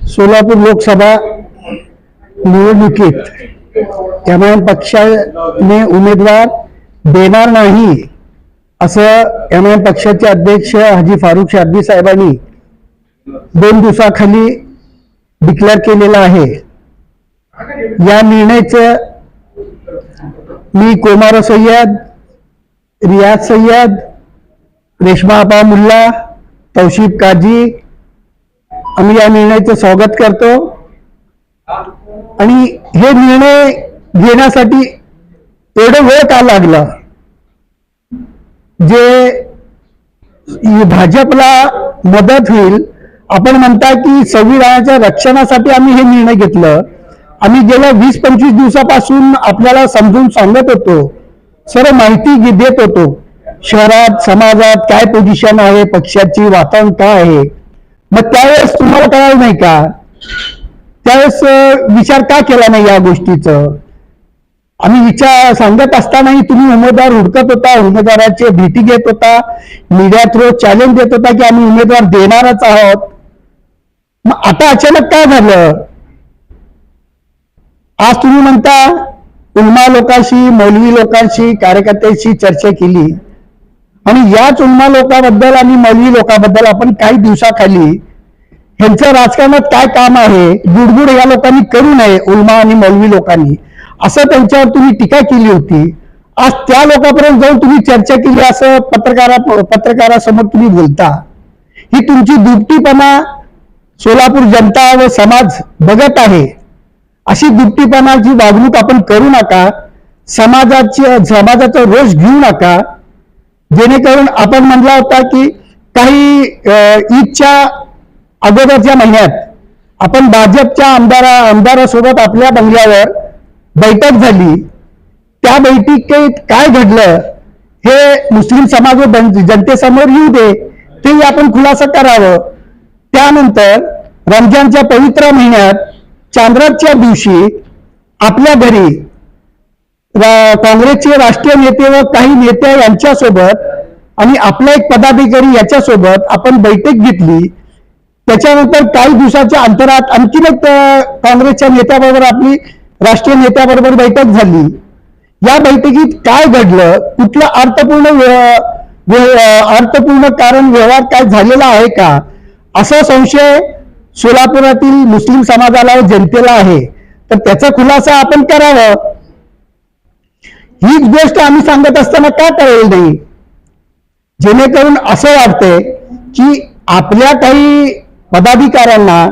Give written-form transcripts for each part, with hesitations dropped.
सोलापूर लोकसभा निवडणुकीत एमआयएम पक्षाने उमेदवार देणार नाही असं एमआयएम पक्षाचे अध्यक्ष हाजी फारुख शाब्दी साहेबांनी 2 दिवसाखाली डिक्लेअर केलेलं आहे. या निर्णयाचं मी कोमारो सय्यद, रियाज सय्यद, रेशमा आपा मुल्ला, तौशिफ काजी आम्ही या निर्णयाचं स्वागत करतो. आणि हे निर्णय घेण्यासाठी एवढं वेळ का लागला? जे भाजपला मदत होईल, आपण म्हणता की संविधानाच्या रक्षणासाठी आम्ही हे निर्णय घेतलं. आम्ही गेल्या 20-25 दिवसापासून आपल्याला समजून सांगत होतो, सर्व माहिती देत होतो, शहरात समाजात काय पोझिशन आहे, पक्षाची वातावरण काय आहे. मग त्यावेळेस तुम्हाला कळालं नाही का? त्यावेळेस विचार का केला नाही या गोष्टीचं? आम्ही विचार सांगत असतानाही तुम्ही उमेदवार हुडकत होता, उमेदवाराची भेटी घेत होता, मीडिया थ्रू चॅलेंज देत होता की आम्ही उमेदवार देणारच आहोत. मग आता अचानक काय झालं? आज तुम्ही म्हणता उलमा लोकांशी, मौलवी लोकांशी, कार्यकर्त्यांशी चर्चा केली आणि याच उलमा लोकांबद्दल आणि मौलवी लोकांबद्दल आपण काही दिवसाखाली ह्यांचं राजकारणात काय काम आहे, गुडगुड या लोकांनी करू नये, उलमा आणि मौलवी लोकांनी, असं त्यांच्यावर तुम्ही टीका केली होती. आज त्या लोकांपर्यंत जाऊन तुम्ही चर्चा केली असं पत्रकारासमोर तुम्ही बोलता. ही तुमची दुपटीपणा सोलापूर जनता व समाज बघत आहे. अशी दुपटीपणाची वागणूक आपण करू नका. समाजाचा रोष घेऊ नका. जेणेकरून आपण म्हणला होता की काही ईदच्या अगोदरच्या महिन्यात आपण भाजपच्या आमदारासोबत आपल्या बंगल्यावर बैठक झाली. त्या बैठकीत काय घडलं हे मुस्लिम समाज व जनतेसमोर येऊ दे, तेही आपण खुलासा करावं. त्यानंतर रमजानच्या पवित्र महिन्यात चांद्राच्या दिवशी आपल्या घरी काँग्रेसचे राष्ट्रीय नेते व काही नेते यांच्यासोबत आणि आपला एक पदाधिकारी याच्यासोबत आपण बैठक घेतली. त्याच्यानंतर काही दिवसाच्या अंतरात आणखीन एक काँग्रेसच्या नेत्याबरोबर आपली राष्ट्रीय नेत्याबरोबर बैठक झाली. या बैठकीत काय घडलं, कुठलं अर्थपूर्ण कारण व्यवहार काय झालेला आहे का, असा संशय सोलापुरातील मुस्लिम समाजाला व जनतेला आहे. तर त्याचा खुलासा आपण करावं. हीच गोष्ट आम्ही सांगत असताना का कळेल नाही? जेणेकरून असं वाटतंय की आपल्या काही पदाधिकाऱ्यांना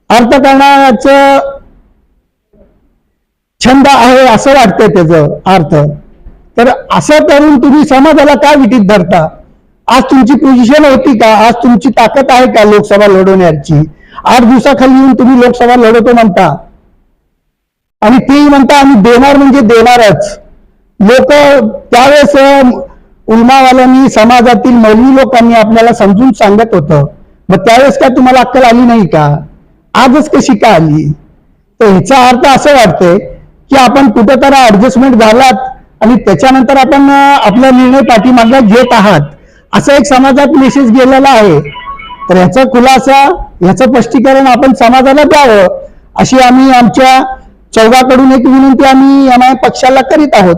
अर्थकारणाचं छंद आहे असं वाटतंय त्याचं अर्थ. तर असं करून तुम्ही समाजाला काय विटीत धरता? आज तुमची पोझिशन होती का? आज तुमची ताकद आहे का लोकसभा लढवण्याची? 8 दिवसाखाली येऊन तुम्ही लोकसभा लढवतो म्हणता आणि तेही म्हणता आम्ही देणार म्हणजे देणारच. लोक त्यावेळेस उलमावाल्यांनी, समाजातील मौलवी लोकांनी आपल्याला समजून सांगत होतं. मग त्यावेळेस काय तुम्हाला अक्कल आली नाही का? आजच कशी का आली? तर ह्याचा अर्थ असं वाटतंय की आपण कुठेतरी ऍडजस्टमेंट झालात आणि त्याच्यानंतर आपण आपला निर्णय पाठीमागे घेत आहात, असा एक समाजात मेसेज गेलेला आहे. तर ह्याचा खुलासा, ह्याचं स्पष्टीकरण आपण समाजाला द्यावं, अशी आम्ही आमच्या चौघाकडून एक विनंती आम्ही एमआयएम पक्षाला करीत आहोत.